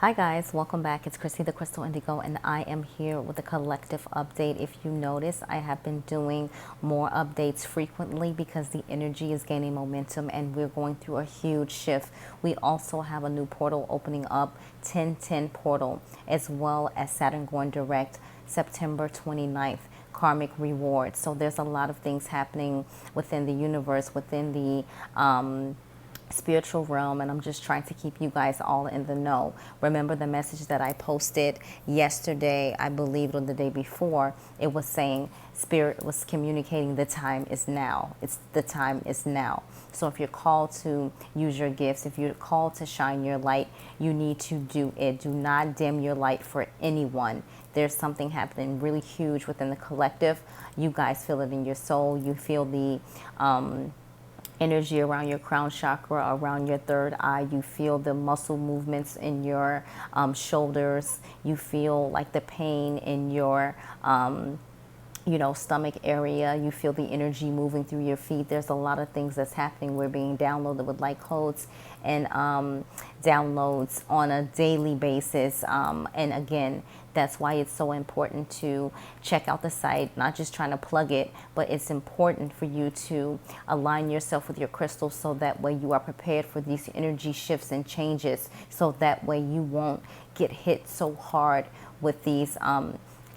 Hi guys, welcome back. It's Chrissy the Crystal Indigo and I am here with a collective update. If you notice, I have been doing more updates frequently because the energy is gaining momentum and we're going through a huge shift. We also have a new portal opening up, 1010 portal, as well as Saturn going direct September 29th. Karmic rewards. So there's a lot of things happening within the universe, within the spiritual realm, and I'm just trying to keep you guys all in the know. Remember the message that I posted yesterday, I believe, or the day before. It was saying spirit was communicating the time is now. It's the time is now. So if you're called to use your gifts, if you're called to shine your light, you need to do it. Do not dim your light for anyone. There's something happening really huge within the collective. You guys feel it in your soul. You feel the energy around your crown chakra, around your third eye. You feel the muscle movements in your shoulders. You feel like the pain in your stomach area. You feel the energy moving through your feet. There's a lot of things that's happening. We're being downloaded with light codes and downloads on a daily basis. And again, that's why it's so important to check out the site, not just trying to plug it, but it's important for you to align yourself with your crystals so that way you are prepared for these energy shifts and changes, so that way you won't get hit so hard with these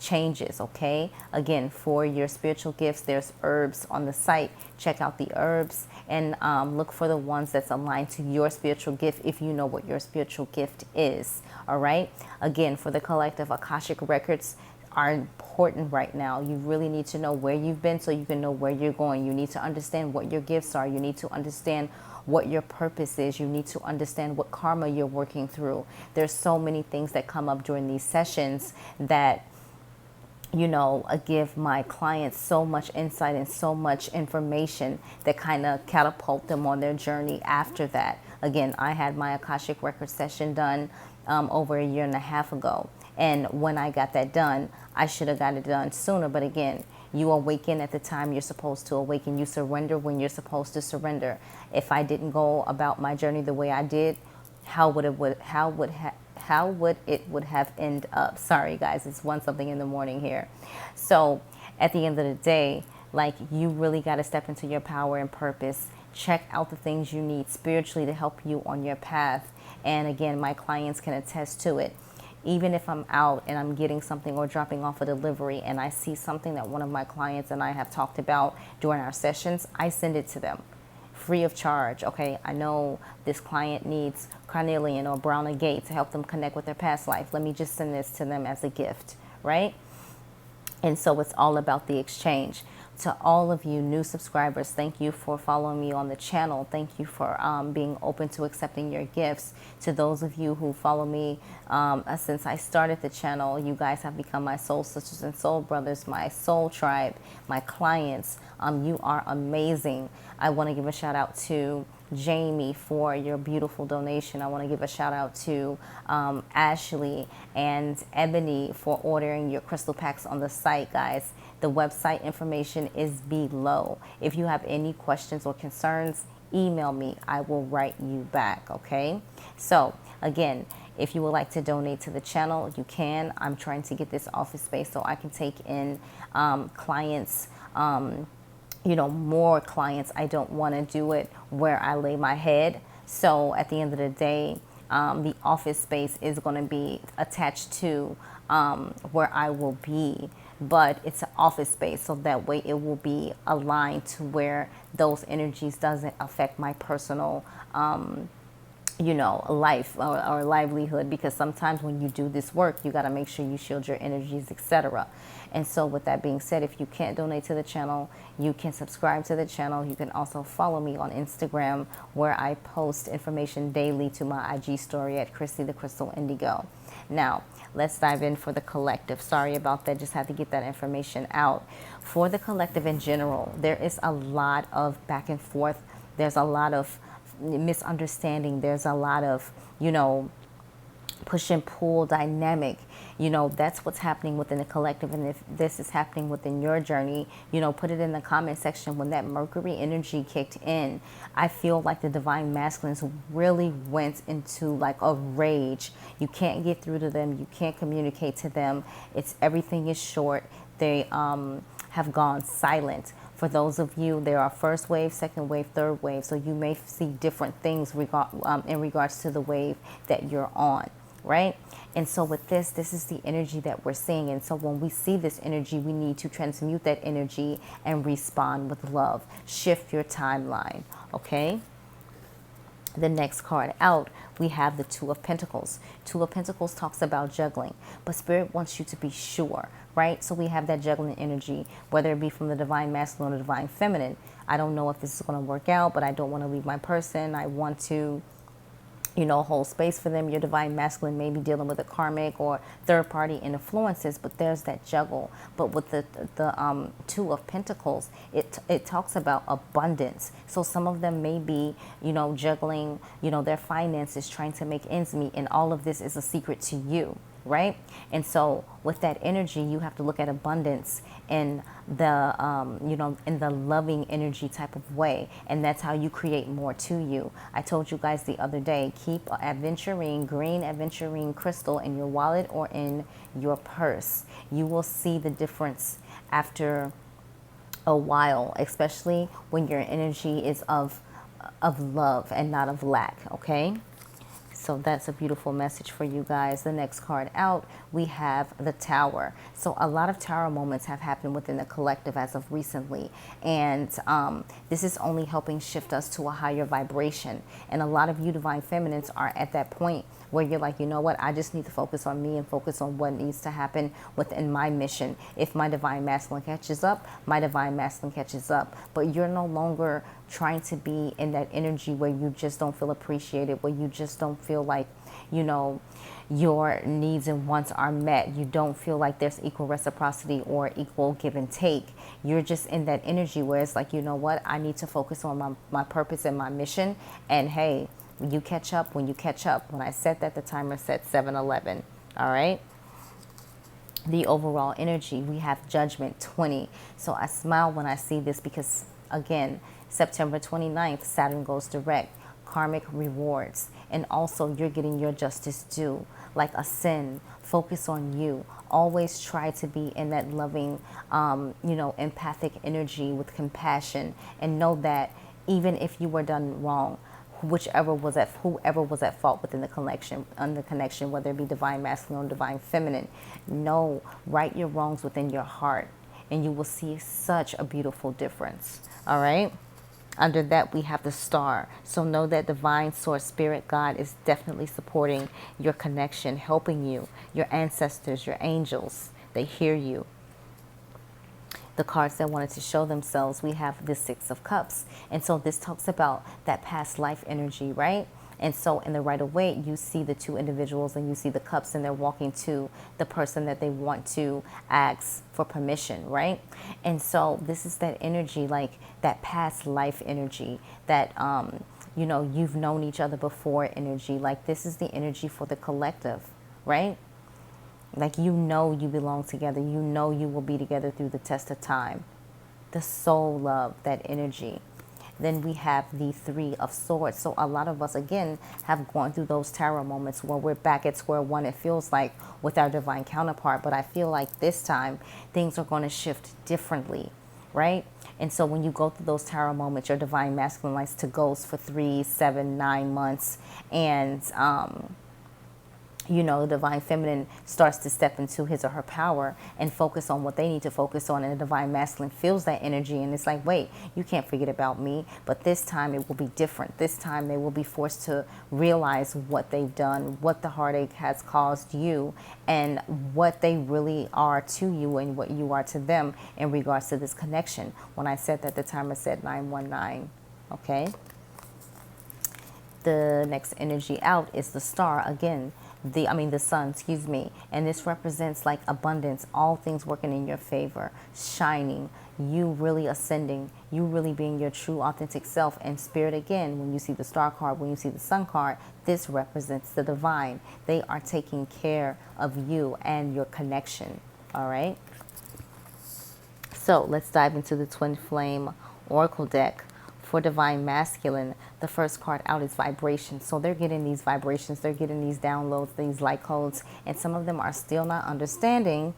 changes. Okay, again, for your spiritual gifts, there's herbs on the site. Check out the herbs and look for the ones that's aligned to your spiritual gift, if you know what your spiritual gift is. All right, again, for the collective, Akashic records are important right now. You really need to know where you've been so you can know where you're going. You need to understand what your gifts are. You need to understand what your purpose is. You need to understand what karma you're working through. There's so many things that come up during these sessions that I give my clients so much insight and so much information that kind of catapult them on their journey after that. Again, I had my Akashic Record session done over a year and a half ago. And when I got that done, I should have got it done sooner. But again, you awaken at the time you're supposed to awaken. You surrender when you're supposed to surrender. If I didn't go about my journey the way I did, how would it would have ended up? Sorry guys, it's 1 something in the morning here. So at the end of the day, like, you really got to step into your power and purpose. Check out the things you need spiritually to help you on your path. And again, my clients can attest to it. Even if I'm out and I'm getting something or dropping off a delivery and I see something that one of my clients and I have talked about during our sessions, I send it to them free of charge. Okay, I know this client needs carnelian or brown agate to help them connect with their past life. Let me just send this to them as a gift, right? And so it's all about the exchange. To all of you new subscribers, thank you for following me on the channel. Thank you for being open to accepting your gifts. To those of you who follow me since I started the channel, you guys have become my soul sisters and soul brothers, my soul tribe, my clients. You are amazing. I want to give a shout out to Jamie for your beautiful donation. I want to give a shout out to Ashley and Ebony for ordering your crystal packs on the site, guys. The website information is below. If you have any questions or concerns, email me. I will write you back, okay? So again, if you would like to donate to the channel, you can. I'm trying to get this office space so I can take in clients, more clients. I don't want to do it where I lay my head. So at the end of the day, the office space is going to be attached to where I will be, but it's an office space, so that way it will be aligned to where those energies doesn't affect my personal life or livelihood, because sometimes when you do this work, you got to make sure you shield your energies, etc. And so with that being said, if you can't donate to the channel, you can subscribe to the channel. You can also follow me on Instagram, where I post information daily to my IG story at Chrissy the Crystal Indigo. Now, let's dive in for the collective. Sorry about that, just had to get that information out. For the collective in general, there is a lot of back and forth. There's a lot of misunderstanding. There's a lot of, push and pull dynamic. You know, that's what's happening within the collective. And if this is happening within your journey, you know, put it in the comment section. When that Mercury energy kicked in, I feel like the divine masculines really went into like a rage. You can't get through to them. You can't communicate to them. It's everything is short. They have gone silent. For those of you, there are first wave, second wave, third wave. So you may see different things in regards to the wave that you're on, right? And so with this is the energy that we're seeing. And so when we see this energy, we need to transmute that energy and respond with love. Shift your timeline, okay? The next card out, we have the Two of Pentacles. Two of Pentacles talks about juggling, but Spirit wants you to be sure, right? So we have that juggling energy, whether it be from the divine masculine or divine feminine. I don't know if this is going to work out, but I don't want to leave my person. I want to, you know, hold space for them. Your divine masculine may be dealing with a karmic or third party influences, but there's that juggle. But with the Two of Pentacles, it talks about abundance. So some of them may be, you know, juggling, you know, their finances, trying to make ends meet, and all of this is a secret to you, right? And so with that energy, you have to look at abundance in the you know, in the loving energy type of way, and that's how you create more to you. I told you guys the other day, keep aventurine, green aventurine crystal in your wallet or in your purse. You will see the difference after a while, especially when your energy is of love and not of lack, okay? So that's a beautiful message for you guys. The next card out, we have the Tower. So a lot of Tower moments have happened within the collective as of recently. And this is only helping shift us to a higher vibration. And a lot of you divine feminines are at that point where you're like, you know what, I just need to focus on me and focus on what needs to happen within my mission. If my divine masculine catches up, my divine masculine catches up. But you're no longer trying to be in that energy where you just don't feel appreciated, where you just don't feel like, you know, your needs and wants are met. You don't feel like there's equal reciprocity or equal give and take. You're just in that energy where it's like, you know what, I need to focus on my purpose and my mission. And hey, you catch up when you catch up. When I said that, the timer said 7:11. All right. The overall energy, we have Judgment 20. So I smile when I see this because, again, September 29th, Saturn goes direct. Karmic rewards. And also you're getting your justice due. Like ascend. Focus on you. Always try to be in that loving, you know, empathic energy with compassion. And know that even if you were done wrong, whoever was at fault within the connection, whether it be divine masculine or divine feminine, right your wrongs within your heart, and you will see such a beautiful difference. All right. Under that, we have the Star. So know that divine source, spirit, God is definitely supporting your connection, helping you, your ancestors, your angels. They hear you. The cards that wanted to show themselves, we have the Six of Cups. And so this talks about that past life energy, right? And so in the right of way, you see the two individuals and you see the cups, and they're walking to the person that they want to ask for permission, right? And so this is that energy, like that past life energy, that, you know, you've known each other before energy. Like this is the energy for the collective, right? Like, you know, you belong together. You know you will be together through the test of time. The soul love, that energy. Then we have the Three of Swords. So a lot of us, again, have gone through those tarot moments where we're back at square one, it feels like, with our divine counterpart. But I feel like this time things are going to shift differently, right? And so when you go through those tarot moments, your divine masculine likes to ghost for 3, 7, 9 months. And, you know, the divine feminine starts to step into his or her power and focus on what they need to focus on. And the divine masculine feels that energy. And it's like, wait, you can't forget about me. But this time it will be different. This time they will be forced to realize what they've done, what the heartache has caused you, and what they really are to you and what you are to them in regards to this connection. When I said that, the timer said 919. Okay. The next energy out is the star again. The sun, excuse me. And this represents like abundance, all things working in your favor, shining, you really ascending, you really being your true authentic self. And spirit, again, when you see the star card, when you see the sun card, this represents the divine. They are taking care of you and your connection. All right. So let's dive into the Twin Flame Oracle deck. For Divine Masculine, the first card out is vibration. So they're getting these vibrations, they're getting these downloads, these light codes, and some of them are still not understanding,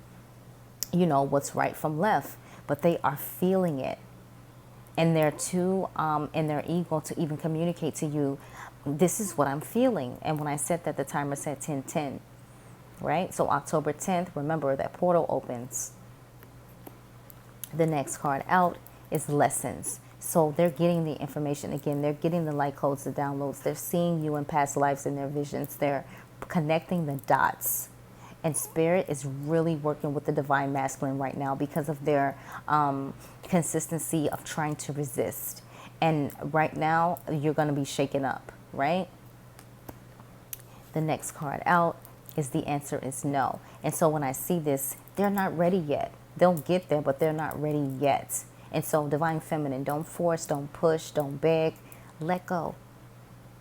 what's right from left, but they are feeling it. And they're too in their ego to even communicate to you, this is what I'm feeling. And when I said that, the timer said 10:10, right? So October 10th, remember that portal opens. The next card out is lessons. So they're getting the information. Again, they're getting the light codes, the downloads. They're seeing you in past lives in their visions. They're connecting the dots. And spirit is really working with the divine masculine right now because of their consistency of trying to resist. And right now, you're going to be shaken up, right? The next card out is the answer is no. And so when I see this, they're not ready yet. They'll get there, but they're not ready yet. And so divine feminine, don't force, don't push, don't beg, let go.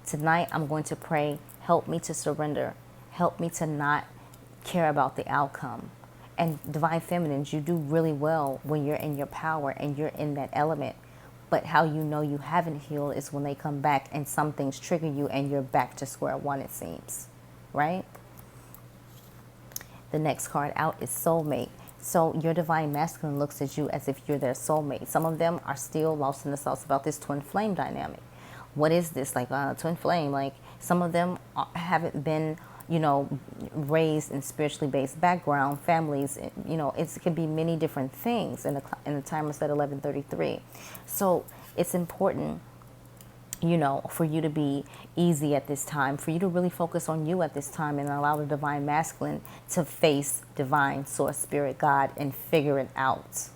Tonight, I'm going to pray, help me to surrender. Help me to not care about the outcome. And divine feminines, you do really well when you're in your power and you're in that element. But how you know you haven't healed is when they come back and some things trigger you and you're back to square one, it seems, right? The next card out is soulmate. So your divine masculine looks at you as if you're their soulmate. Some of them are still lost in the sauce about this twin flame dynamic. What is this? Like twin flame? Like some of them haven't been, raised in spiritually based background, families. It could be many different things. In the timer said 11:33. So it's important, for you to be easy at this time, for you to really focus on you at this time and allow the divine masculine to face divine source, spirit, God, and figure it out.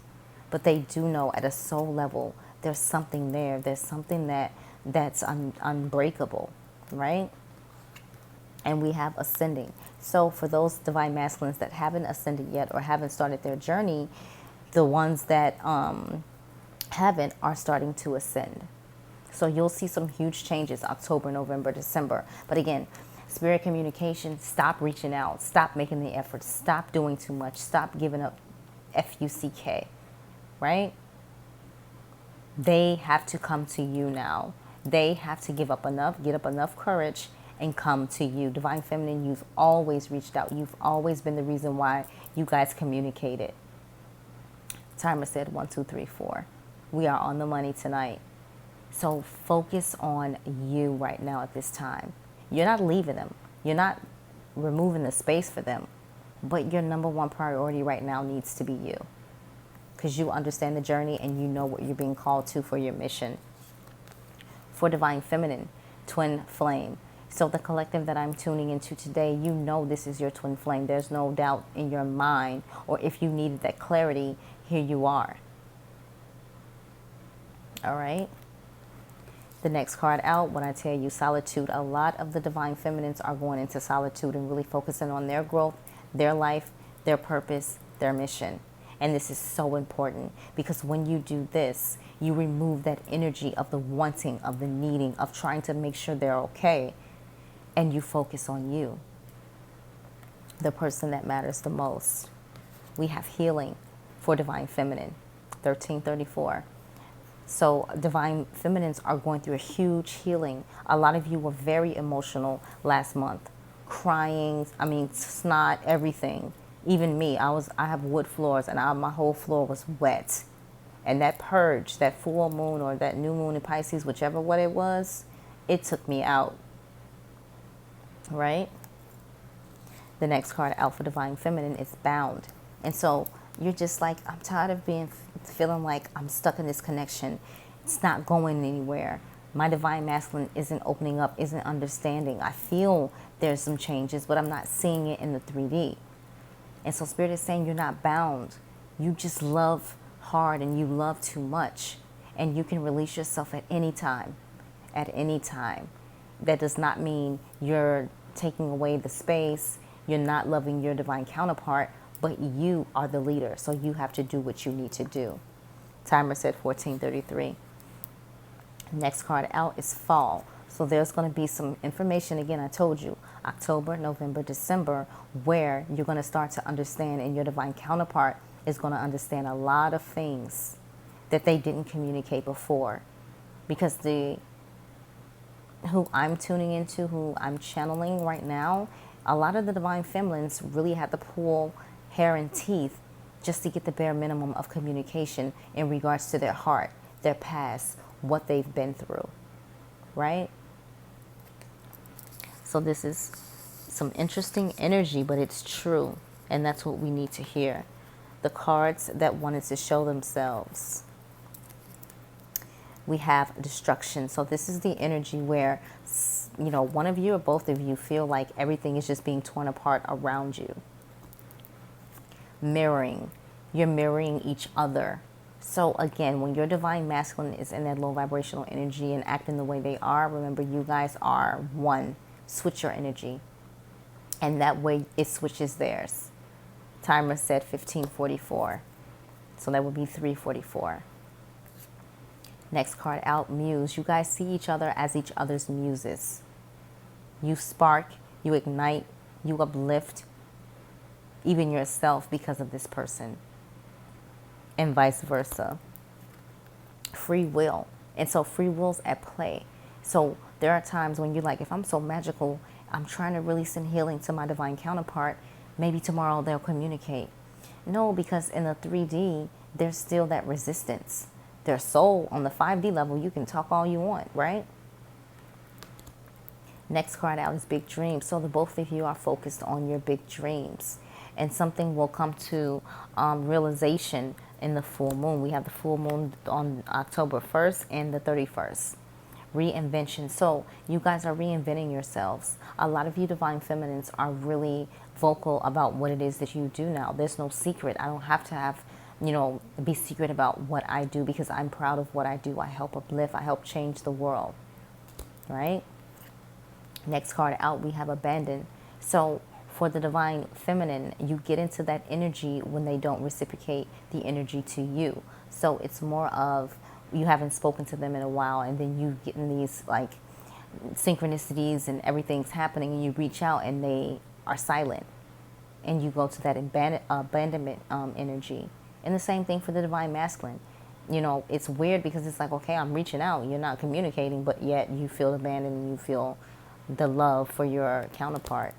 But they do know at a soul level, there's something there. There's something that's unbreakable, right? And we have ascending. So for those divine masculines that haven't ascended yet or haven't started their journey, the ones that haven't are starting to ascend. So you'll see some huge changes October, November, December. But again, spirit communication, stop reaching out. Stop making the effort. Stop doing too much. Stop giving up FUCK, right? They have to come to you now. They have to get up enough courage and come to you. Divine Feminine, you've always reached out. You've always been the reason why you guys communicated. Timer said 1, 2, 3, 4. We are on the money tonight. So focus on you right now at this time. You're not leaving them. You're not removing the space for them. But your number one priority right now needs to be you. Because you understand the journey and you know what you're being called to for your mission. For Divine Feminine, twin flame. So the collective that I'm tuning into today, you know this is your twin flame. There's no doubt in your mind. Or if you needed that clarity, here you are. All right. The next card out, when I tell you solitude, a lot of the divine feminines are going into solitude and really focusing on their growth, their life, their purpose, their mission. And this is so important because when you do this, you remove that energy of the wanting, of the needing, of trying to make sure they're okay. And you focus on you, the person that matters the most. We have healing for divine feminine, 1334. So divine feminines are going through a huge healing. A lot of you were very emotional last month, crying, snot, everything. Even me, I have wood floors and my whole floor was wet. And that purge, that full moon or that new moon in Pisces, whichever what it was, it took me out. Right? The next card out for divine feminine is bound. And so you're just like, I'm tired of feeling like I'm stuck in this connection. It's not going anywhere. My divine masculine isn't opening up, isn't understanding. I feel there's some changes, but I'm not seeing it in the 3D. And so Spirit is saying you're not bound. You just love hard and you love too much. And you can release yourself at any time. At any time. that does not mean you're taking away the space, you're not loving your divine counterpart, but you are the leader, so you have to do what you need to do. Timer said 14:33. Next card out is fall. So there's going to be some information, again, I told you, October, November, December, where you're going to start to understand, and your divine counterpart is going to understand a lot of things that they didn't communicate before. Because who I'm tuning into, who I'm channeling right now, a lot of the divine feminines really have to pull hair and teeth just to get the bare minimum of communication in regards to their heart, their past, what they've been through, right? So this is some interesting energy, but it's true, and that's what we need to hear. The cards that wanted to show themselves. We have destruction. So this is the energy where, you know, one of you or both of you feel like everything is just being torn apart around you. Mirroring. You're mirroring each other. So again, when your divine masculine is in that low vibrational energy and acting the way they are, remember, you guys are one. Switch your energy, and that way it switches theirs. Timer said 15:44, so that would be 3:44. Next card out, muse. You guys see each other as each other's muses. You spark, you ignite, you uplift even yourself because of this person, and vice versa. Free will. And so free will's at play. So there are times when you're like, if I'm so magical, I'm trying to really send healing to my divine counterpart, maybe tomorrow they'll communicate. No, because in the 3D, there's still that resistance. Their soul on the 5D level, you can talk all you want, right? Next card out is big dreams. So the both of you are focused on your big dreams, and something will come to realization in the full moon. We have the full moon on October 1st and the 31st. Reinvention. So you guys are reinventing yourselves. A lot of you divine feminines are really vocal about what it is that you do now. There's no secret. I don't have to have, you know, be secret about what I do, because I'm proud of what I do. I help uplift. I help change the world, right? Next card out, we have abandon. So for the divine feminine, you get into that energy when they don't reciprocate the energy to you. So it's more of, you haven't spoken to them in a while, and then you get in these like synchronicities and everything's happening, and you reach out and they are silent, and you go to that abandonment energy. And the same thing for the divine masculine. You know, it's weird because it's like, okay, I'm reaching out, you're not communicating, but yet you feel abandoned and you feel the love for your counterpart.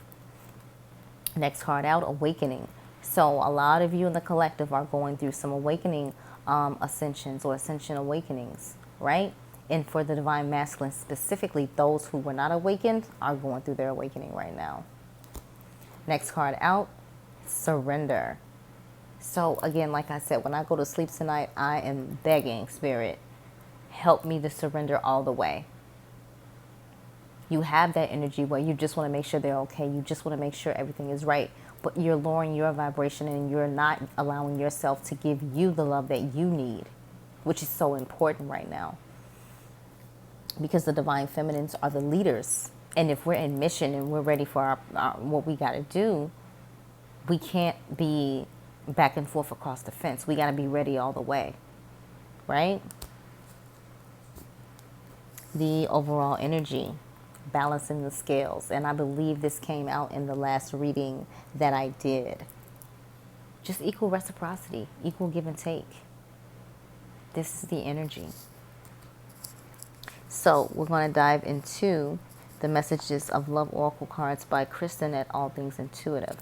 Next card out, awakening. So a lot of you in the collective are going through some awakening ascensions or ascension awakenings, right? And for the divine masculine specifically, those who were not awakened are going through their awakening right now. Next card out, surrender. So again, like I said, when I go to sleep tonight, I am begging Spirit, help me to surrender all the way. You have that energy where you just want to make sure they're okay. You just want to make sure everything is right. But you're lowering your vibration, and you're not allowing yourself to give you the love that you need, which is so important right now. Because the divine feminines are the leaders. And if we're in mission and we're ready for our what we got to do, we can't be back and forth across the fence. We got to be ready all the way, right? The overall energy, balancing the scales. And I believe this came out in the last reading that I did. Just equal reciprocity, equal give and take. This is the energy. So we're going to dive into the messages of Love Oracle cards by Kristen at All Things Intuitive.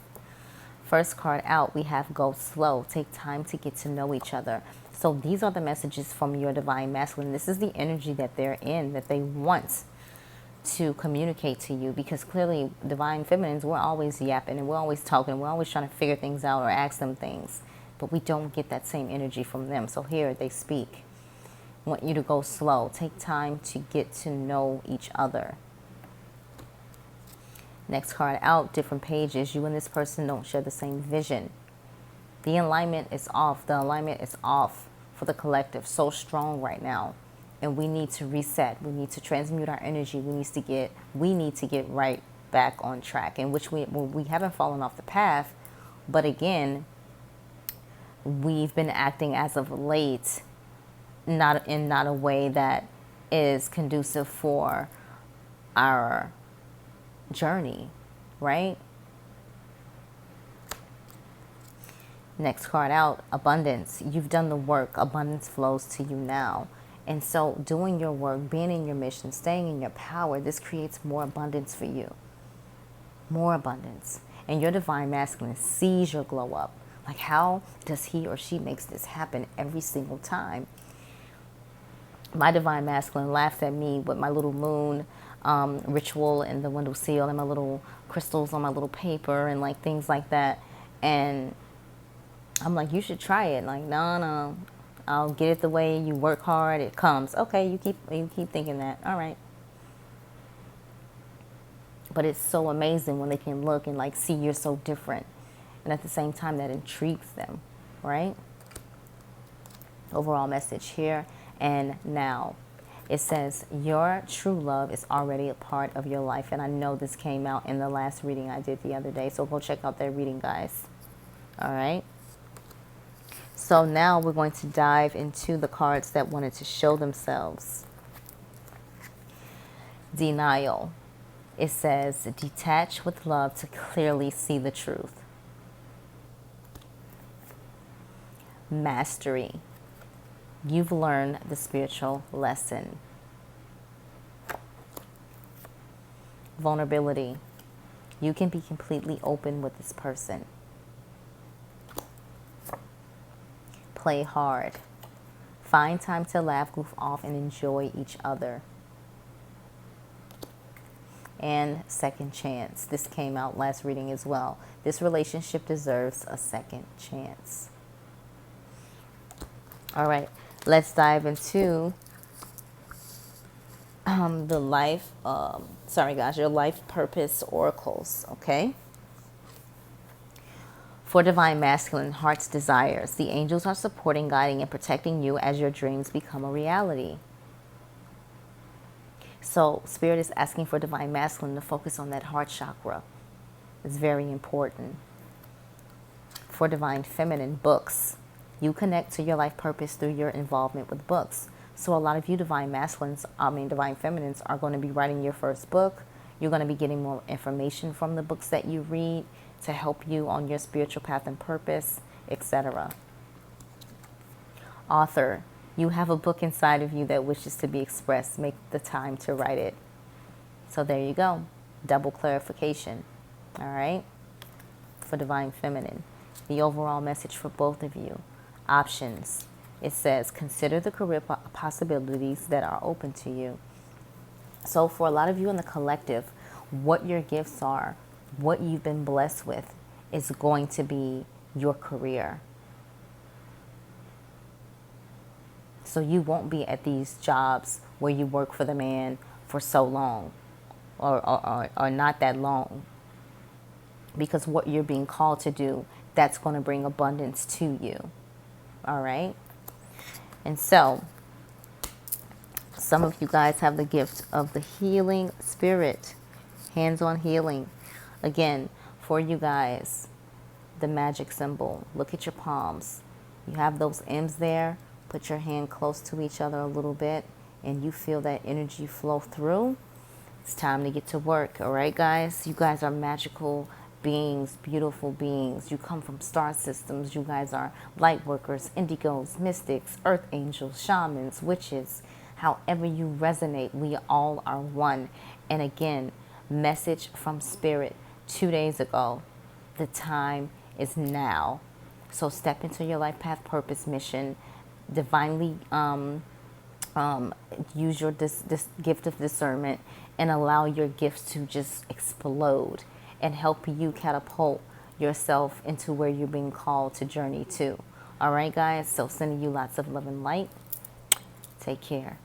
First card out, we have go slow. Take time to get to know each other. So these are the messages from your divine masculine. This is the energy that they're in, that they want to communicate to you, because clearly divine feminines, we're always yapping and we're always talking. We're always trying to figure things out or ask them things, but we don't get that same energy from them. So here they speak. I want you to go slow. Take time to get to know each other. Next card out, different pages. You and this person don't share the same vision. The alignment is off. The alignment is off for the collective. So strong right now. and we need to reset. We need to transmute our energy. We need to get right back on track, in which we haven't fallen off the path, but again, we've been acting as of late not a way that is conducive for our journey, right? Next card out, abundance. You've done the work. Abundance flows to you now. And so doing your work, being in your mission, staying in your power, this creates more abundance for you. More abundance. And your divine masculine sees your glow up. Like, how does he or she makes this happen every single time? My divine masculine laughs at me with my little moon ritual and the window seal and my little crystals on my little paper and like things like that. And I'm like, you should try it. Like, no, I'll get it the way you work hard. It comes. Okay, you keep thinking that. All right. But it's so amazing when they can look and like see you're so different. And at the same time, that intrigues them, right? Overall message here and now. It says, your true love is already a part of your life. And I know this came out in the last reading I did the other day. So go check out that reading, guys. All right. So now we're going to dive into the cards that wanted to show themselves. Denial. It says, detach with love to clearly see the truth. Mastery. You've learned the spiritual lesson. Vulnerability. You can be completely open with this person. Play hard. Find time to laugh, goof off, and enjoy each other. And second chance. This came out last reading as well. This relationship deserves a second chance. All right, let's dive into the life, your life purpose oracles, okay? For divine masculine, heart's desires, the angels are supporting, guiding, and protecting you as your dreams become a reality. So Spirit is asking for divine masculine to focus on that heart chakra. It's very important. For divine feminine, books. You connect to your life purpose through your involvement with books. So a lot of you divine feminines are going to be writing your first book. You're going to be getting more information from the books that you read to help you on your spiritual path and purpose, etc. Author. You have a book inside of you that wishes to be expressed. Make the time to write it. So there you go. Double clarification. All right. For divine feminine. The overall message for both of you. Options. It says, consider the career possibilities that are open to you. So for a lot of you in the collective, what your gifts are, what you've been blessed with, is going to be your career. So you won't be at these jobs where you work for the man for so long or not that long. Because what you're being called to do, that's going to bring abundance to you. All right. And so some of you guys have the gift of the healing spirit, hands-on healing. Again, for you guys, the magic symbol. Look at your palms. You have those M's there. Put your hand close to each other a little bit and you feel that energy flow through. It's time to get to work. All right, guys? You guys are magical beings, beautiful beings. You come from star systems. You guys are light workers, indigos, mystics, earth angels, shamans, witches. However you resonate, we all are one. And again, message from Spirit 2 days ago. The time is now. So step into your life path, purpose, mission. Divinely use your this gift of discernment and allow your gifts to just explode and help you catapult yourself into where you're being called to journey to. All right, guys? So sending you lots of love and light. Take care.